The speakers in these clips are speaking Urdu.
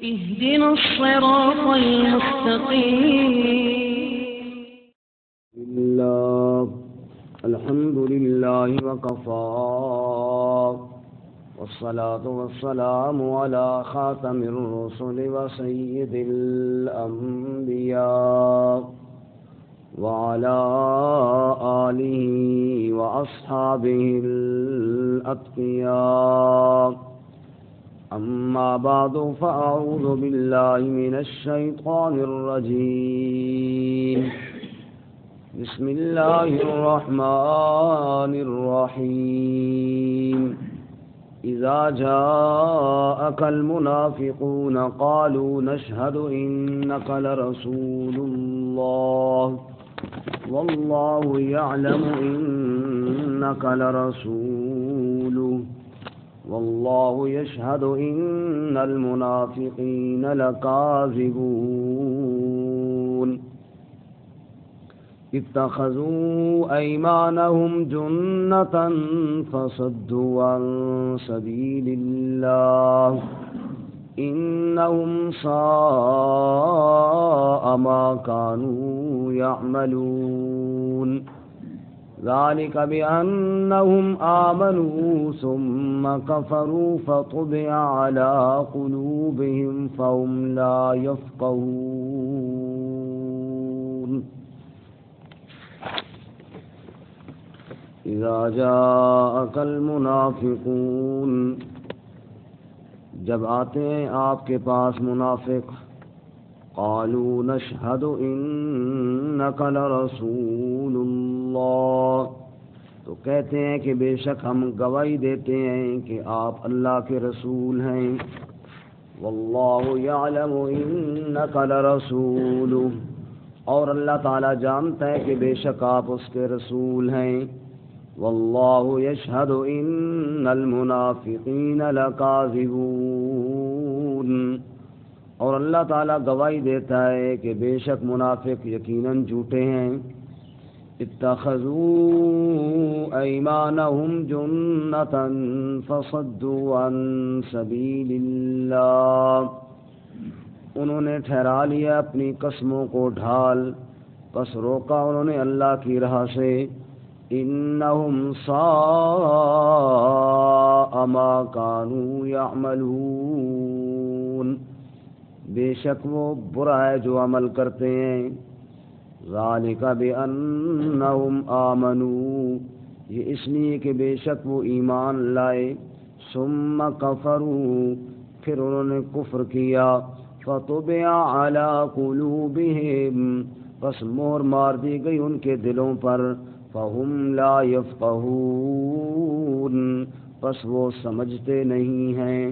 اهدنا الصراط المستقيم. الحمد لله وكفى والصلاة والسلام على خاتم الرسل وسيد الأنبياء وعلى آله وأصحابه الأتقياء. أما بعد فأعوذ بالله من الشيطان الرجيم. بسم الله الرحمن الرحيم. إذا جاءك المنافقون قالوا نشهد إنك لرسول الله والله يعلم إنك لرسوله والله يشهد إن المنافقين لكاذبون. اتخذوا أيمانهم جنة فصدوا عن سبيل الله إنهم ساء ما كانوا يعملون. ذلك بأنهم آمنوا ثم كفروا فطبع على قلوبهم فهم لا يفقهون. إذا جاءك المنافقون، جب آتے ہیں آپ کے پاس منافق، قالوا نشهد إنك لرسول اللہ، تو کہتے ہیں کہ بے شک ہم گواہی دیتے ہیں کہ آپ اللہ کے رسول ہیں. واللہ یعلم انک لرسولہ، اور اللہ تعالیٰ جانتا ہے کہ بے شک آپ اس کے رسول ہیں. واللہ یشہد ان المنافقین لکاذبون، اور اللہ تعالیٰ گواہی دیتا ہے کہ بے شک منافق یقیناً جھوٹے ہیں. اتخذوا ایمانہم جنۃ فصدوا عن سبیل اللہ، انہوں نے ٹھہرا لیا اپنی قسموں کو ڈھال، پس روکا انہوں نے اللہ کی راہ سے. انہم ساء ما كانوا یعملون، بے شک وہ برا ہے جو عمل کرتے ہیں. ذالک بأنہم آمنوا، یہ اس لیے کہ بے شک وہ ایمان لائے. ثم کفروا، پھر انہوں نے کفر کیا. فطبع علی قلوبہم، پس مہر مار دی گئی ان کے دلوں پر. فہم لا یفقہون، پس وہ سمجھتے نہیں ہیں.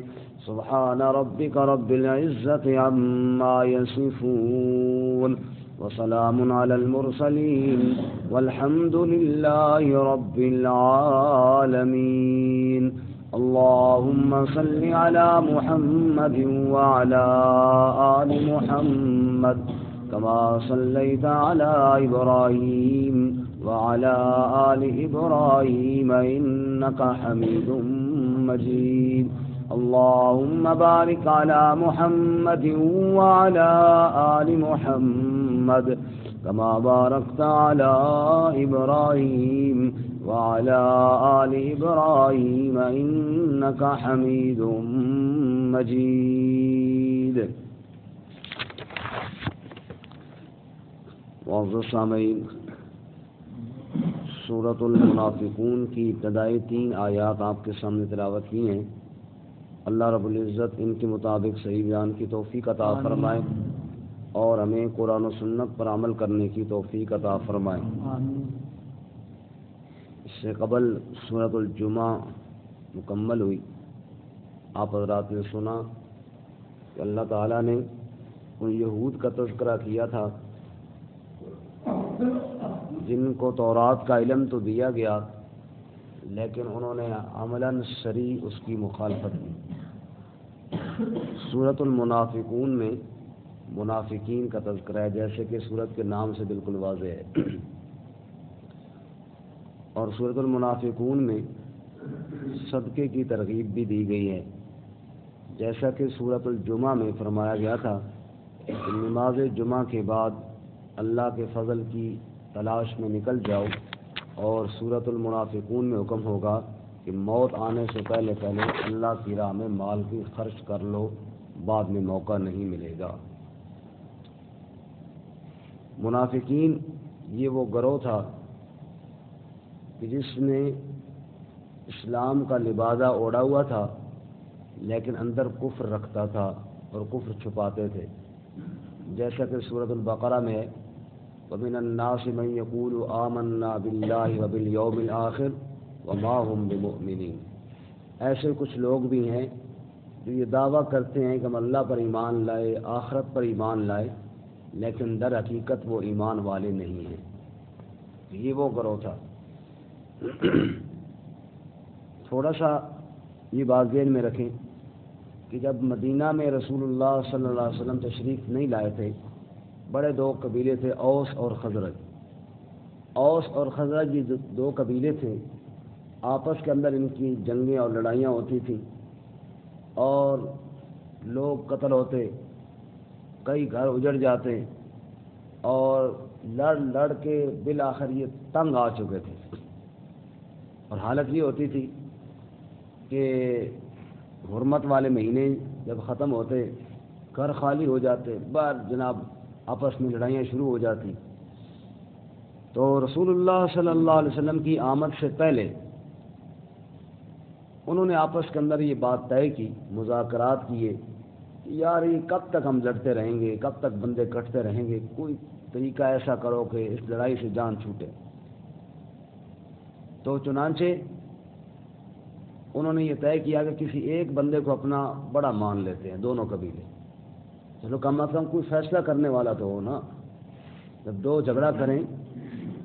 سبحان ربک رب العزت عما یصفون وسلام علی المرسلین والحمد للہ رب العالمین. اللهم صل على محمد وعلى آل محمد كما صليت على إبراهيم وعلى آل إبراهيم إنك حميد مجيد. اللهم بارك على محمد وعلى آل محمد كما باركت على إبراهيم وعلى آل إبراهيم إنك حميد مجيد. معزز سامعین، سورۃ المنافقون کی ابتدائی 3 آیات آپ کے سامنے تلاوت کی ہیں. اللہ رب العزت ان کے مطابق صحیح بیان کی توفیق عطا فرمائے اور ہمیں قرآن و سنت پر عمل کرنے کی توفیق عطا فرمائے. اس سے قبل سورۃ الجمعہ مکمل ہوئی. آپ حضرات نے سنا کہ اللہ تعالیٰ نے ان یہود کا تذکرہ کیا تھا جن کو تورات کا علم تو دیا گیا لیکن انہوں نے عملاً شرعی اس کی مخالفت کی. سورۃ المنافقون میں منافقین کا تذکرہ ہے، جیسے کہ سورت کے نام سے بالکل واضح ہے. اور سورۃ المنافقون میں صدقے کی ترغیب بھی دی گئی ہے. جیسا کہ سورۃ الجمعہ میں فرمایا گیا تھا کہ نماز جمعہ کے بعد اللہ کے فضل کی تلاش میں نکل جاؤ، اور سورۃ المنافقون میں حکم ہوگا کہ موت آنے سے پہلے اللہ کی راہ میں مال کی خرچ کر لو، بعد میں موقع نہیں ملے گا۔ منافقین یہ وہ گروہ تھا کہ جس نے اسلام کا لبادہ اوڑھا ہوا تھا لیکن اندر کفر رکھتا تھا اور کفر چھپاتے تھے، جیسا کہ سورۃ البقرہ میں ہے وَمِنَ النَّاسِ مَن يَقُولُ آمَنَّا بِاللَّهِ وَبِالْيَوْمِ الْآخِرِ وَمَا هُمْ بِمُؤْمِنِينَ۔ ایسے کچھ لوگ بھی ہیں جو یہ دعویٰ کرتے ہیں کہ ہم اللہ پر ایمان لائے، آخرت پر ایمان لائے، لیکن در حقیقت وہ ایمان والے نہیں ہیں۔ یہ وہ گروہ تھا۔ تھوڑا سا یہ بات ذہن میں رکھیں کہ جب مدینہ میں رسول اللہ صلی اللہ علیہ وسلم تشریف نہیں لائے تھے، بڑے دو قبیلے تھے، اوس اور خزرج۔ اوس اور خزرج یہ دو قبیلے تھے، آپس کے اندر ان کی جنگیں اور لڑائیاں ہوتی تھیں اور لوگ قتل ہوتے، کئی گھر اجڑ جاتے، اور لڑ لڑ کے بالآخر یہ تنگ آ چکے تھے، اور حالت یہ ہوتی تھی کہ حرمت والے مہینے جب ختم ہوتے گھر خالی ہو جاتے، بار جناب آپس میں لڑائیاں شروع ہو جاتی۔ تو رسول اللہ صلی اللہ علیہ وسلم کی آمد سے پہلے انہوں نے آپس کے اندر یہ بات طے کی، مذاکرات کیے کہ یار یہ کب تک ہم لڑتے رہیں گے، کب تک بندے کٹتے رہیں گے، کوئی طریقہ ایسا کرو کہ اس لڑائی سے جان چھوٹے۔ تو چنانچہ انہوں نے یہ طے کیا کہ کسی ایک بندے کو اپنا بڑا مان لیتے ہیں، دونوں قبیلے، چلو کم از کم کوئی فیصلہ کرنے والا تو ہو نا، جب دو جھگڑا کریں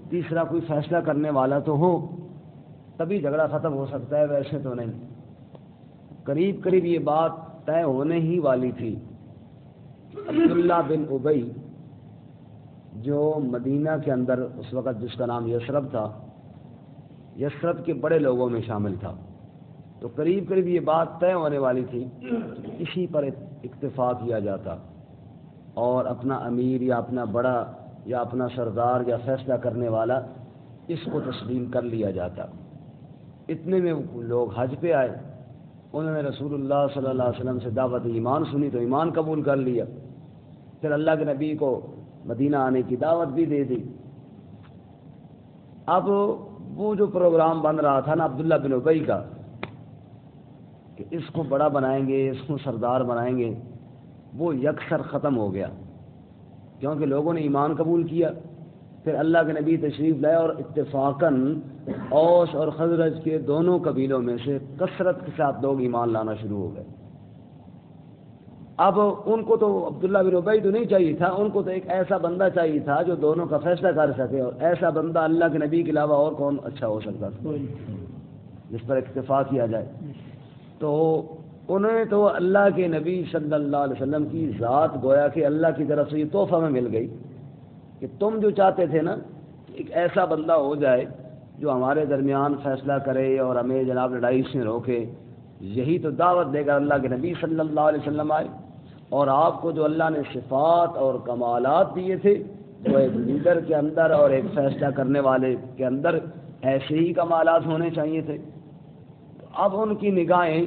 تیسرا کوئی فیصلہ کرنے والا تو ہو، تبھی جھگڑا ختم ہو سکتا ہے، ویسے تو نہیں۔ قریب قریب یہ بات طے ہونے ہی والی تھی۔ عبداللہ بن ابی جو مدینہ کے اندر اس وقت جس کا نام یثرب تھا، یثرب کے بڑے لوگوں میں شامل تھا، تو قریب قریب یہ بات طے ہونے والی تھی کہ اسی پر اکتفا کیا جاتا اور اپنا امیر یا اپنا بڑا یا اپنا سردار یا فیصلہ کرنے والا اس کو تسلیم کر لیا جاتا۔ اتنے میں لوگ حج پہ آئے، انہوں نے رسول اللہ صلی اللہ علیہ وسلم سے دعوت ایمان سنی تو ایمان قبول کر لیا، پھر اللہ کے نبی کو مدینہ آنے کی دعوت بھی دے دی۔ اب وہ جو پروگرام بن رہا تھا نا عبداللہ بن ابی کا کہ اس کو بڑا بنائیں گے، اس کو سردار بنائیں گے، وہ یکسر ختم ہو گیا، کیونکہ لوگوں نے ایمان قبول کیا۔ پھر اللہ کے نبی تشریف لائے اور اتفاقاً اوس اور خزرج کے دونوں قبیلوں میں سے کثرت کے ساتھ لوگ ایمان لانا شروع ہو گئے۔ اب ان کو تو عبداللہ بن ابی تو نہیں چاہیے تھا، ان کو تو ایک ایسا بندہ چاہیے تھا جو دونوں کا فیصلہ کر سکے، اور ایسا بندہ اللہ کے نبی کے علاوہ اور کون اچھا ہو سکتا تھا جس پر اکتفا کیا جائے۔ تو انہوں نے تو اللہ کے نبی صلی اللہ علیہ وسلم کی ذات گویا کہ اللہ کی طرف سے یہ تحفہ میں مل گئی کہ تم جو چاہتے تھے نا ایک ایسا بندہ ہو جائے جو ہمارے درمیان فیصلہ کرے اور ہمیں جناب لڑائی سے روکے، یہی تو دعوت دے کر اللہ کے نبی صلی اللہ علیہ وسلم آئے، اور آپ کو جو اللہ نے صفات اور کمالات دیے تھے وہ ایک لیڈر کے اندر اور ایک فیصلہ کرنے والے کے اندر ایسے ہی کمالات ہونے چاہیے تھے۔ اب ان کی نگاہیں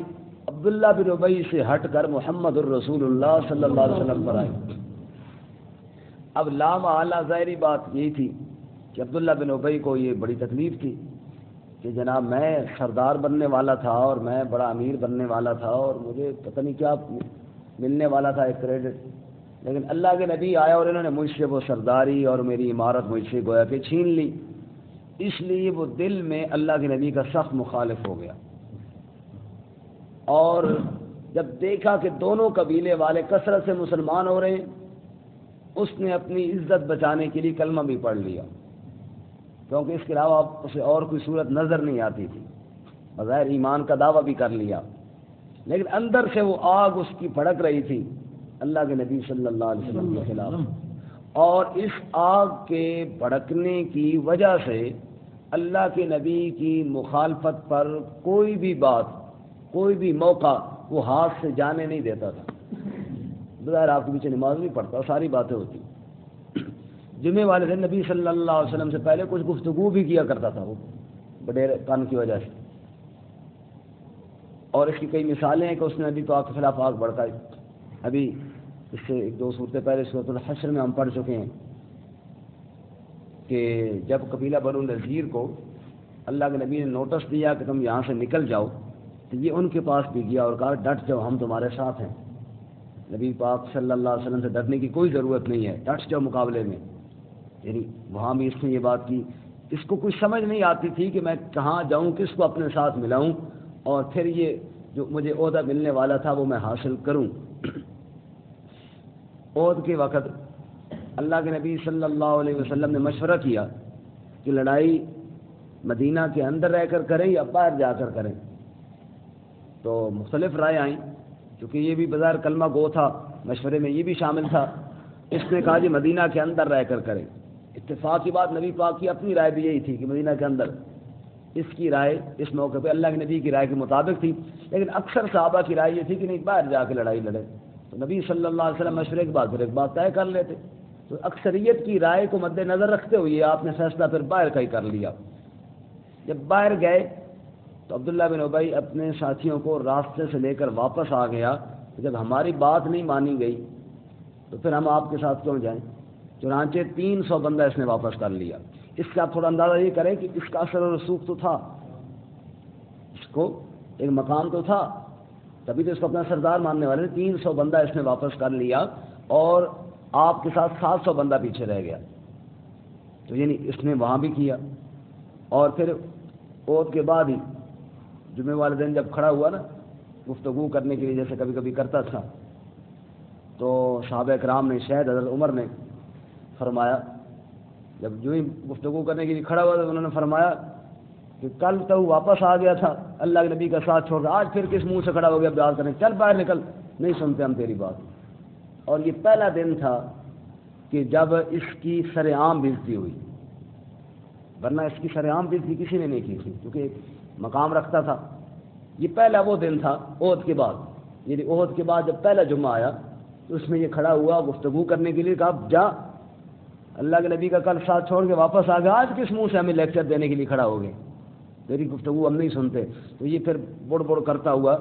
عبداللہ بن ابی سے ہٹ کر محمد الرسول اللہ صلی اللہ علیہ وسلم پر آئی۔ اب لامحالہ ظاہری بات یہی تھی کہ عبداللہ بن ابی کو یہ بڑی تکلیف تھی کہ جناب میں سردار بننے والا تھا اور میں بڑا امیر بننے والا تھا اور مجھے پتہ نہیں کیا ملنے والا تھا ایک کریڈٹ، لیکن اللہ کے نبی آیا اور انہوں نے مجھ سے وہ سرداری اور میری عمارت مجھ سے گویا کہ چھین لی، اس لیے وہ دل میں اللہ کے نبی کا سخت مخالف ہو گیا، اور جب دیکھا کہ دونوں قبیلے والے کثرت سے مسلمان ہو رہے ہیں، اس نے اپنی عزت بچانے کے لیے کلمہ بھی پڑھ لیا، کیونکہ اس کے علاوہ اسے اور کوئی صورت نظر نہیں آتی تھی، بظاہر ایمان کا دعویٰ بھی کر لیا، لیکن اندر سے وہ آگ اس کی بھڑک رہی تھی اللہ کے نبی صلی اللہ علیہ وسلم کے خلاف، اور اس آگ کے بھڑکنے کی وجہ سے اللہ کے نبی کی مخالفت پر کوئی بھی بات، کوئی بھی موقع وہ ہاتھ سے جانے نہیں دیتا تھا. بظاہر آپ کے پیچھے نماز نہیں پڑھتا، ساری باتیں ہوتی. جمعے والے دن نبی صلی اللہ علیہ وسلم سے پہلے کچھ گفتگو بھی کیا کرتا تھا وہ بڑے کان کی وجہ سے. اور اس کی کئی مثالیں ہیں کہ اس نے نبی پاک کے خلاف آگ بھڑکائی. ابھی اس سے ایک دو صورتیں پہلے سورۃ الحشر میں ہم پڑھ چکے ہیں کہ جب قبیلہ بنو نذیر کو اللہ کے نبی نے نوٹس دیا کہ تم یہاں سے نکل جاؤ، تو یہ ان کے پاس بھی گیا اور کہا ڈٹ جاؤ، ہم تمہارے ساتھ ہیں. نبی پاک صلی اللہ علیہ وسلم سے ڈرنے کی کوئی ضرورت نہیں ہے، ڈٹ جاؤ مقابلے میں. یعنی وہاں بھی اس نے یہ بات کی. اس کو کچھ سمجھ نہیں آتی تھی کہ میں کہاں جاؤں، کس کو اپنے ساتھ ملاؤں، اور پھر یہ جو مجھے عہدہ ملنے والا تھا وہ میں حاصل کروں. عہد کے وقت اللہ کے نبی صلی اللہ علیہ وسلم نے مشورہ کیا کہ لڑائی مدینہ کے اندر رہ کر کریں یا باہر جا کر کریں. تو مختلف رائے آئیں، کیونکہ یہ بھی بظاہر کلمہ گو تھا، مشورے میں یہ بھی شامل تھا. اس نے کہا جی مدینہ کے اندر رہ کر کریں. اتفاق کی بات نبی پاک کی اپنی رائے بھی یہی تھی کہ مدینہ کے اندر. اس کی رائے اس موقع پہ اللہ کے نبی کی رائے کے مطابق تھی، لیکن اکثر صحابہ کی رائے یہ تھی کہ نہیں باہر جا کے لڑائی لڑے. تو نبی صلی اللہ علیہ وسلم مشورے کے بعد پھر ایک بات طے کر لیتے. تو اکثریت کی رائے کو مد نظر رکھتے ہوئے آپ نے فیصلہ پھر باہر کا ہی کر لیا. جب باہر گئے تو عبداللہ بن ابی اپنے ساتھیوں کو راستے سے لے کر واپس آ گیا. جب ہماری بات نہیں مانی گئی تو پھر ہم آپ کے ساتھ کیوں جائیں. چنانچہ 300 بندہ اس نے واپس کر لیا. اس سے آپ تھوڑا اندازہ یہ کریں کہ اس کا اثر و رسوخ تو تھا، اس کو ایک مقام تو تھا، تبھی تو اس کو اپنا سردار ماننے والے. 300 بندہ اس نے واپس کر لیا اور آپ کے ساتھ 700 بندہ پیچھے رہ گیا. تو یعنی اس نے وہاں بھی کیا. اور پھر عہد کے بعد ہی جمعے والے دن جب کھڑا ہوا نا گفتگو کرنے کے لیے جیسے کبھی کبھی کرتا تھا، تو صحابہ کرام نے شاید حضرت عمر نے فرمایا، جب جو ہی گفتگو کرنے کے لیے کھڑا ہوا تو انہوں نے فرمایا کہ کل تو واپس آ گیا تھا اللہ کے نبی کا ساتھ چھوڑ کر، آج پھر کس منہ سے کھڑا ہو گیا بیعت کرنے، چل باہر نکل، نہیں سنتے ہم تیری بات. اور یہ پہلا دن تھا کہ جب اس کی سر عام بےزتی ہوئی، ورنہ اس کی سر عام بےزتی کسی نے نہیں کی تھی کیونکہ ایک مقام رکھتا تھا. یہ پہلا وہ دن تھا عہد کے بعد. یعنی عہد کے بعد جب پہلا جمعہ آیا تو اس میں یہ کھڑا ہوا گفتگو کرنے کے لیے، کہا جا اللہ کے نبی کا کل ساتھ چھوڑ کے واپس آ گیا، آج کس منہ سے ہمیں لیکچر دینے کے لیے کھڑا ہو گئے، تیری گفتگو ہم نہیں سنتے. تو یہ پھر بڑ بڑ کرتا ہوا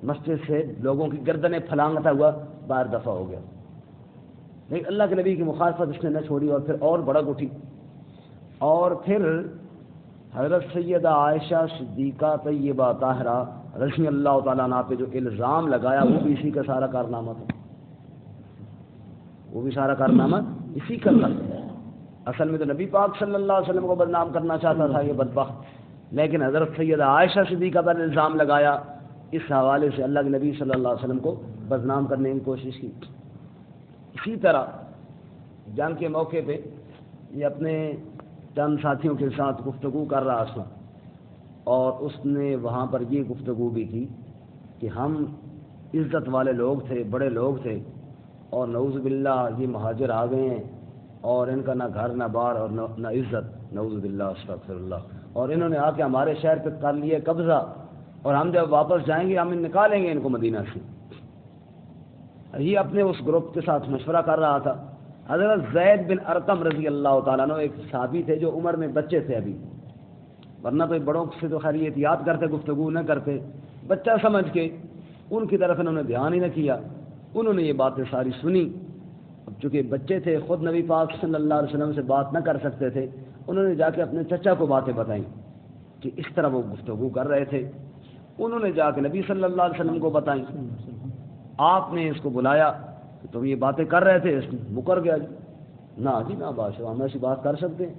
مسجد سے لوگوں کی گردنیں پھلانگتا ہوا باہر دفع ہو گیا. لیکن اللہ کے نبی کی مخالفت اس نے نہ چھوڑی اور پھر اور بڑک اٹھی. اور پھر حضرت سیدہ عائشہ صدیقہ طیبہ طاہرہ رضی اللہ تعالیٰ عنہ پہ جو الزام لگایا وہ بھی اسی کا سارا کارنامہ تھا. وہ بھی سارا کارنامہ اسی کا تھا. اصل میں تو نبی پاک صلی اللہ علیہ وسلم کو بدنام کرنا چاہتا تھا یہ بدبخت، لیکن حضرت سیدہ عائشہ صدیقہ پر الزام لگایا. اس حوالے سے اللہ کے نبی صلی اللہ علیہ وسلم کو بدنام کرنے کی کوشش کی. اسی طرح جنگ کے موقع پہ یہ اپنے چند ساتھیوں کے ساتھ گفتگو کر رہا تھا اور اس نے وہاں پر یہ گفتگو بھی کی کہ ہم عزت والے لوگ تھے، بڑے لوگ تھے، اور نعوذ باللہ یہ مہاجر آ گئے ہیں اور ان کا نہ گھر نہ بار اور نہ عزت، نعوذ باللہ استغفر اللہ، اور انہوں نے آ کے ہمارے شہر پہ کر لیے قبضہ، اور ہم جب واپس جائیں گے ہم نکالیں گے ان کو مدینہ سے. یہ اپنے اس گروپ کے ساتھ مشورہ کر رہا تھا. حضرت زید بن ارقم رضی اللہ تعالیٰ عنہ ایک صحابی تھے جو عمر میں بچے تھے ابھی، ورنہ تو بڑوں سے تو خیر احتیاط کرتے، گفتگو نہ کرتے، بچہ سمجھ کے ان کی طرف انہوں نے دھیان ہی نہ کیا. انہوں نے یہ باتیں ساری سنی. اب چونکہ بچے تھے، خود نبی پاک صلی اللہ علیہ وسلم سے بات نہ کر سکتے تھے، انہوں نے جا کے اپنے چچا کو باتیں بتائیں کہ اس طرح وہ گفتگو کر رہے تھے. انہوں نے جا کے نبی صلی اللہ علیہ وسلم کو بتائیں. آپ نے اس کو بلایا کہ تم یہ باتیں کر رہے تھے. اس نے مکر گیا، نہ جی نہ بادشاہ ہم ایسی بات کر سکتے ہیں،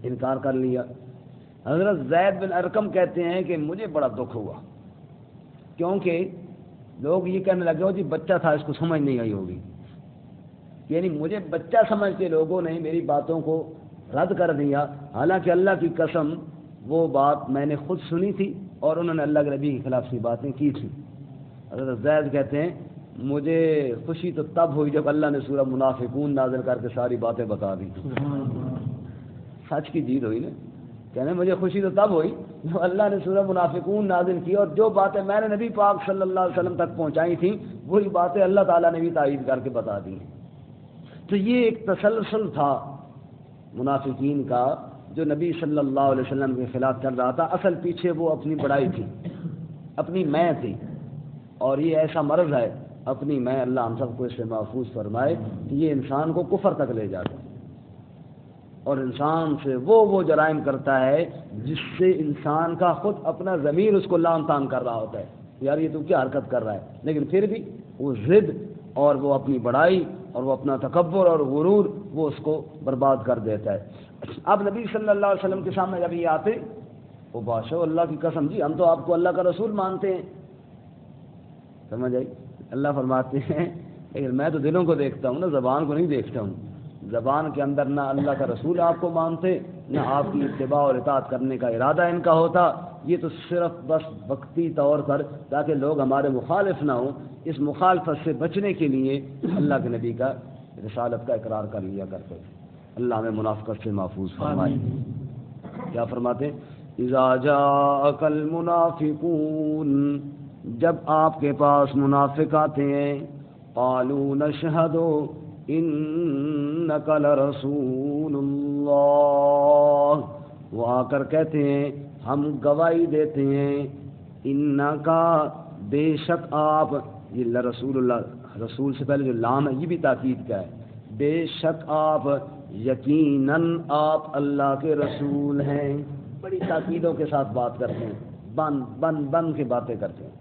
انکار کر لیا. حضرت زید بن ارقم کہتے ہیں کہ مجھے بڑا دکھ ہوا، کیونکہ لوگ یہ کہنے لگے ہو جی بچہ تھا اس کو سمجھ نہیں آئی ہوگی. یعنی مجھے بچہ سمجھ کے لوگوں نے میری باتوں کو رد کر دیا، حالانکہ اللہ کی قسم وہ بات میں نے خود سنی تھی اور انہوں نے اللہ کے نبی کے خلاف سی باتیں کی تھیں. حضرت زید کہتے ہیں مجھے خوشی تو تب ہوئی جب اللہ نے سورہ منافقون نازل کر کے ساری باتیں بتا دی. سچ کی جیت ہوئی نا. کہنے مجھے خوشی تو تب ہوئی جو اللہ نے سورہ منافقون نازل کی اور جو باتیں میں نے نبی پاک صلی اللہ علیہ وسلم تک پہنچائی تھیں وہی باتیں اللہ تعالیٰ نے بھی تائید کر کے بتا دی ہیں۔ تو یہ ایک تسلسل تھا منافقین کا جو نبی صلی اللہ علیہ وسلم کے خلاف چل رہا تھا۔ اصل پیچھے وہ اپنی بڑائی تھی، اپنی میں تھی، اور یہ ایسا مرض ہے اپنی میں، اللہ ہم سب کو اس سے محفوظ فرمائے کہ یہ انسان کو کفر تک لے جاتا ہے اور انسان سے وہ جرائم کرتا ہے جس سے انسان کا خود اپنا ضمیر اس کو لام تان کر رہا ہوتا ہے، یار یہ تو کیا حرکت کر رہا ہے، لیکن پھر بھی وہ ضد اور وہ اپنی بڑائی اور وہ اپنا تکبر اور غرور وہ اس کو برباد کر دیتا ہے۔ اب نبی صلی اللہ علیہ وسلم کے سامنے جب یہ آتے، وہ بادشاہ اللہ کی قسم جی ہم تو آپ کو اللہ کا رسول مانتے ہیں، سمجھ آئی؟ اللہ فرماتے ہیں لیکن میں تو دلوں کو دیکھتا ہوں نا، زبان کو نہیں دیکھتا ہوں۔ زبان کے اندر نہ اللہ کا رسول آپ کو مانتے، نہ آپ کی اتباع اور اطاعت کرنے کا ارادہ ان کا ہوتا، یہ تو صرف بس وقتی طور پر تاکہ لوگ ہمارے مخالف نہ ہوں، اس مخالفت سے بچنے کے لیے اللہ کے نبی کا رسالت کا اقرار کر لیا کرتے تھے۔ اللہ ہمیں منافقت سے محفوظ فرمائے۔ کیا فرماتے؟ اذا جاءک المنافقون، جب آپ کے پاس منافق آتے ہیں، قالوا نشہد انک لرسول اللہ، وہ آ کر کہتے ہیں ہم گواہی دیتے ہیں، انکا بے شک آپ، یہ لرسول اللہ، رسول سے پہلے جو لام ہے یہ بھی تاکید کا ہے، بے شک آپ، یقیناً آپ اللہ کے رسول ہیں، بڑی تاکیدوں کے ساتھ بات کرتے ہیں، بن کے باتیں کرتے ہیں،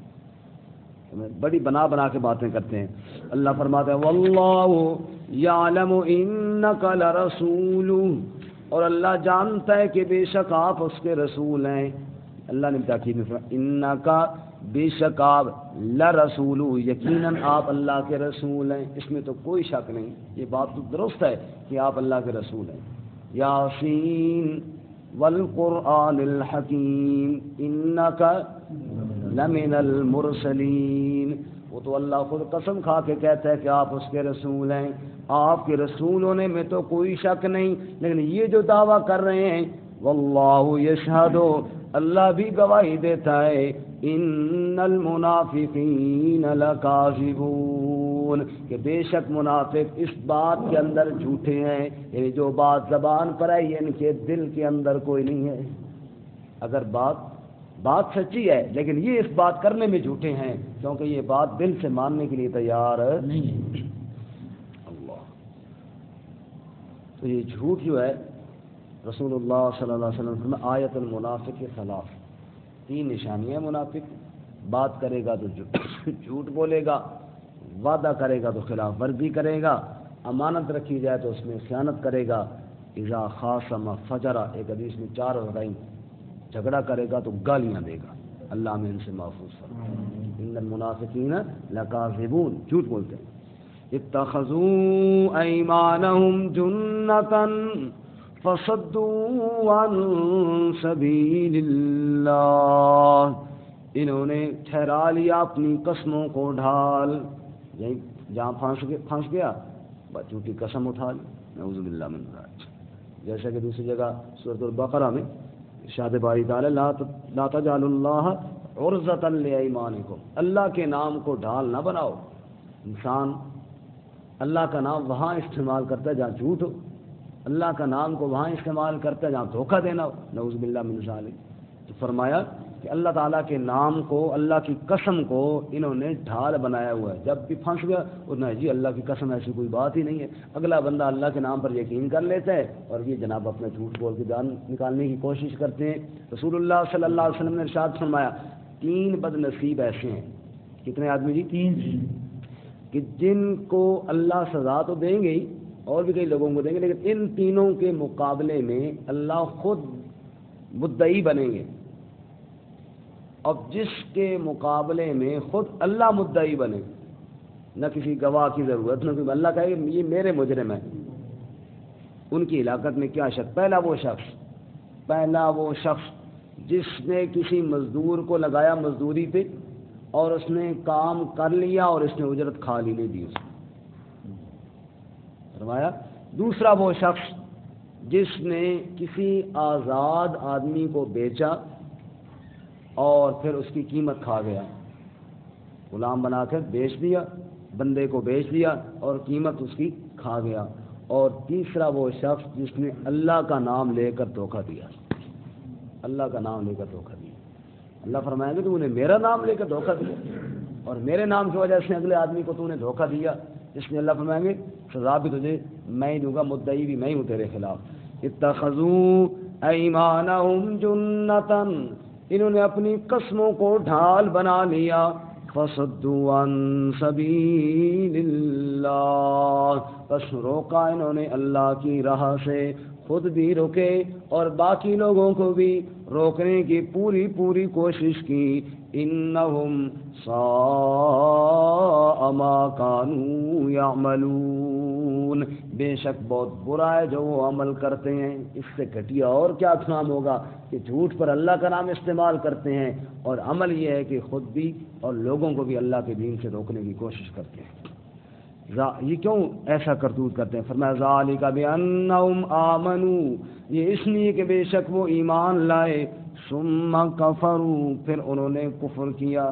بڑی بنا کے باتیں کرتے ہیں۔ اللہ فرماتا ہے واللہ یعلم انک لرسول، اور اللہ جانتا ہے کہ بے شک آپ اس کے رسول ہیں۔ اللہ نے تاکید میں فرمایا انکا، بے شک آپ، لرسول، یقیناً آپ اللہ کے رسول ہیں، اس میں تو کوئی شک نہیں، یہ بات تو درست ہے کہ آپ اللہ کے رسول ہیں۔ یاسین والقرآن الحکیم انک لمن المرسلین، وہ تو اللہ خود قسم کھا کے کہتا ہے کہ آپ اس کے رسول ہیں، آپ کے رسول ہونے میں تو کوئی شک نہیں، لیکن یہ جو دعویٰ کر رہے ہیں واللہ یشہد، اللہ بھی گواہی دیتا ہے، ان المنافقین لکاذبون، کہ بے شک منافق اس بات کے اندر جھوٹے ہیں، یعنی جو بات زبان پر ہے یہ ان کے دل کے اندر کوئی نہیں ہے۔ اگر بات سچی ہے لیکن یہ اس بات کرنے میں جھوٹے ہیں کیونکہ یہ بات دل سے ماننے کے لیے تیار نہیں ہے۔ اللہ، تو یہ جھوٹ جو ہے، رسول اللہ صلی اللہ علیہ وسلم فرمایا آیت المنافق کے خلاف، تین نشانیاں منافق، بات کرے گا تو جھوٹ بولے گا، وعدہ کرے گا تو خلاف ورزی کرے گا، امانت رکھی جائے تو اس میں خیانت کرے گا، اذا خاصم فجر، ایک حدیث میں 4 وغیرہ، جھگڑا کرے گا تو گالیاں دے گا۔ اللہ ہمیں ان سے محفوظ فرمائے۔ ان المنافقین لکاذبون، جھوٹ بولتے ہیں۔ اتخذوا ایمانہم جنتا فصدوا عن سبیل اللہ، انہوں نے ٹھہرا لیا اپنی قسموں کو ڈھال، یہی جہاں پھنس گیا بس جھوٹی قسم اٹھا لی، نعوذ باللہ من ذلک۔ جیسا کہ دوسری جگہ سورۃ البقرہ میں ارشاد باری تعالی لا تجعلوا اللہ عرضۃ لایمانکم، اللہ کے نام کو ڈھال نہ بناؤ۔ انسان اللہ کا نام وہاں استعمال کرتا ہے جہاں جھوٹ ہو، اللہ کا نام کو وہاں استعمال کرتا ہے جہاں دھوکہ دینا ہو، نعوذ باللہ من ذالک۔ تو فرمایا کہ اللہ تعالیٰ کے نام کو، اللہ کی قسم کو انہوں نے ڈھال بنایا ہوا ہے، جب بھی پھنس گیا اتنا جی اللہ کی قسم ایسی کوئی بات ہی نہیں ہے۔ اگلا بندہ اللہ کے نام پر یقین کر لیتا ہے اور یہ جناب اپنے جھوٹ بول کے جان نکالنے کی کوشش کرتے ہیں۔ رسول اللہ صلی اللہ علیہ وسلم نے ارشاد فرمایا 3 بد نصیب ایسے ہیں، کتنے آدمی جی؟ 3، کہ جن کو اللہ سزا تو دیں گے ہی اور بھی کئی لوگوں کو دیں گے، لیکن ان تینوں کے مقابلے میں اللہ خود مدعی بنیں گے، اب جس کے مقابلے میں خود اللہ مدعی بنے، نہ کسی گواہ کی ضرورت، نہ کوئی، اللہ کہے کہ یہ میرے مجرم ہیں، ان کی ہلاکت میں کیا شک۔ پہلا وہ شخص جس نے کسی مزدور کو لگایا مزدوری پہ اور اس نے کام کر لیا اور اس نے اجرت کھا لی، نہیں دی اس نے، فرمایا۔ دوسرا وہ شخص جس نے کسی آزاد آدمی کو بیچا اور پھر اس کی قیمت کھا گیا، غلام بنا کر بیچ دیا، بندے کو بیچ دیا اور قیمت اس کی کھا گیا۔ اور تیسرا وہ شخص جس نے اللہ کا نام لے کر دھوکہ دیا، اللہ کا نام لے کر دھوکہ دیا۔ اللہ فرمائیں گے تو نے میرا نام لے کر دھوکہ دیا اور میرے نام کی وجہ سے اگلے آدمی کو تو نے دھوکہ دیا، اس لیے اللہ فرمائیں گے سزا بھی تجھے میں ہی دوں گا، مدعی بھی میں ہی ہوں تیرے خلاف۔ اتخذوا ایمانہم جنتا، انہوں نے اپنی قسموں کو ڈھال بنا لیا، فصدوا عن سبیل اللہ، بس روکا انہوں نے اللہ کی راہ سے، خود بھی رکے اور باقی لوگوں کو بھی روکنے کی پوری پوری کوشش کی۔ انہم ساء ما کانوا یعملون، بے شک بہت برا ہے جو وہ عمل کرتے ہیں، اس سے گھٹیا اور کیا کام ہوگا کہ جھوٹ پر اللہ کا نام استعمال کرتے ہیں اور عمل یہ ہے کہ خود بھی اور لوگوں کو بھی اللہ کے دین سے روکنے کی کوشش کرتے ہیں۔ یہ کیوں ایسا کرتوت کرتے ہیں؟ فرمایا ذالک بانہم آمنوا، یہ اس لیے کہ بے شک وہ ایمان لائے، ثم کفروا، پھر انہوں نے کفر کیا۔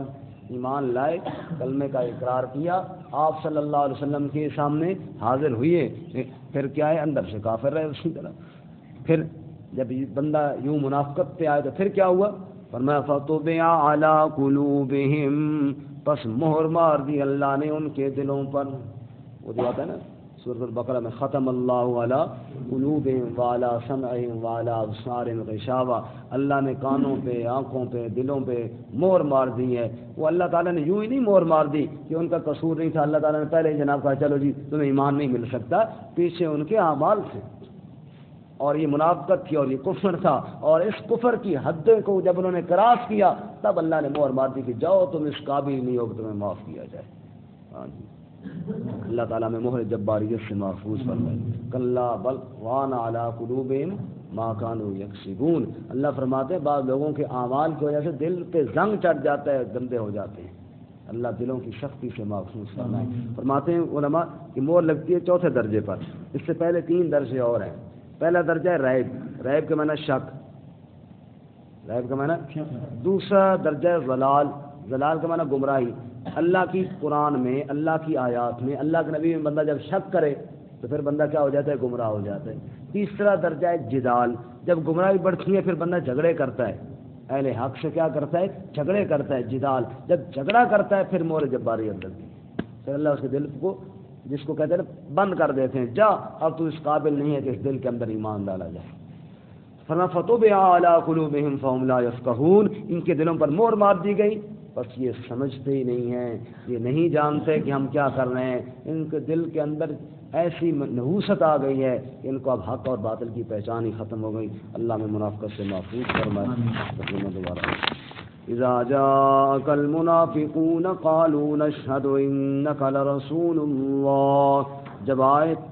ایمان لائے، کلمے کا اقرار کیا، آپ صلی اللہ علیہ وسلم کے سامنے حاضر ہوئے، پھر کیا ہے اندر سے کافر رہے اسی طرح۔ پھر جب یہ بندہ یوں منافقت پہ آئے تو پھر کیا ہوا؟ فرمایا فطبع علی قلوبہم، پس مہر مار دی اللہ نے ان کے دلوں پر۔ وہ جو آتا ہے نا سورۃ البقرہ میں، ختم اللہ علی قلوبہم وعلی سمعہم وعلی ابصارہم غشاوہ، اللہ نے کانوں پہ، آنکھوں پہ، دلوں پہ مہر مار دی ہے۔ وہ اللہ تعالیٰ نے یوں ہی نہیں مہر مار دی کہ ان کا قصور نہیں تھا، اللہ تعالیٰ نے پہلے ہی جناب کہا چلو جی تمہیں ایمان نہیں مل سکتا، پیچھے ان کے اعمال تھے اور یہ منافقت تھی اور یہ کفر تھا، اور اس کفر کی حد کو جب انہوں نے کراس کیا تب اللہ نے مہر مار دی کہ جاؤ تم اس قابل نہیں ہو کہ تمہیں معاف کیا جائے۔ ہاں جی، اللہ تعالیٰ میں مہر جباریت سے محفوظ فرمائے۔ کلا بل ران علی قلوبہم ما کانوا یکسبون، اللہ فرماتے ہیں بعض لوگوں کے اعمال کی وجہ سے دل پہ زنگ چڑھ جاتا ہے، گندے ہو جاتے ہیں، اللہ دلوں کی سختی سے محفوظ فرمائے۔ فرماتے ہیں علماء کہ مہر لگتی ہے چوتھے درجے پر، اس سے پہلے 3 درجے اور ہیں۔ پہلا درجہ ہے ریب، ریب کا معنی شک، ریب کا معنی۔ دوسرا درجہ ہے ضلال، ضلال کا معنی گمراہی۔ اللہ کی قرآن میں، اللہ کی آیات میں، اللہ کے نبی میں بندہ جب شک کرے تو پھر بندہ کیا ہو جاتا ہے؟ گمراہ ہو جاتا ہے۔ تیسرا درجہ ہے جدال، جب گمراہی بڑھتی ہے پھر بندہ جھگڑے کرتا ہے، اہل حق سے کیا کرتا ہے؟ جھگڑے کرتا ہے، جدال۔ جب جھگڑا کرتا ہے پھر مہر جباریت لگتی ہے، پھر اللہ اس کے دل کو، جس کو کہتے ہیں بند کر دیتے ہیں، جا اب تو اس قابل نہیں ہے کہ اس دل کے اندر ایمان ڈالا جائے۔ فرمایا فطبع علی قلوبہم فہم لا یفقہون، ان کے دلوں پر مہر مار دی گئی، بس یہ سمجھتے ہی نہیں ہیں، یہ نہیں جانتے کہ ہم کیا کر رہے ہیں، ان کے دل کے اندر ایسی نحوست آ گئی ہے کہ ان کو اب حق اور باطل کی پہچان ہی ختم ہو گئی۔ اللہ میں منافقت سے محفوظ فرمائے۔ دوبارہ اذا جاءك المنافقون قالوا نشهد انك لرسول الله،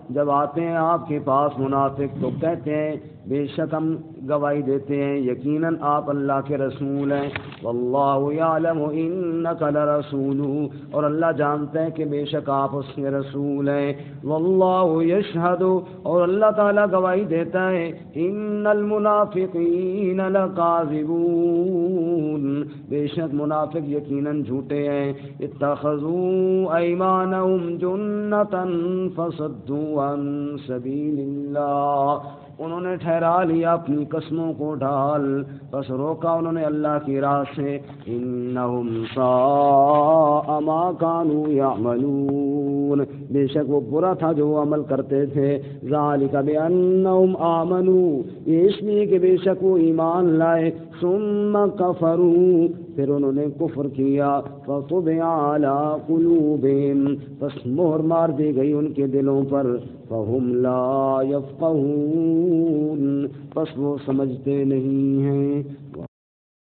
جب آتے ہیں آپ کے پاس منافق تو کہتے ہیں بے شک ہم گواہی دیتے ہیں یقیناً آپ اللہ کے رسول ہیں، واللہ یعلم انک لرسولہ، اور اللہ جانتے ہیں کہ بے شک آپ اس کے رسول ہیں، واللہ یشہد، اور اللہ تعالیٰ گواہی دیتا ہے، ان المنافقین لکاذبون، بے شک منافق یقیناً جھوٹے ہیں، اتخذوا ایمانہم جنتا فصدوا عن سبیل اللہ، انہوں نے ٹھہرا لیا اپنی قسموں کو ڈھال، بس روکا انہوں نے اللہ کی راہ سے، انہم ساء ما کانوا یعملون، بے شک وہ برا تھا جو وہ عمل کرتے تھے، ذالک بانہم آمنوا، یہ اس لیے کہ بے شک وہ ایمان لائے، ثم کفروا، پھر انہوں نے کفر کیا، فطبع علی قلوبہم، بس مہر مار دی گئی ان کے دلوں پر، فہم لا یفقہون، بس وہ سمجھتے نہیں ہیں۔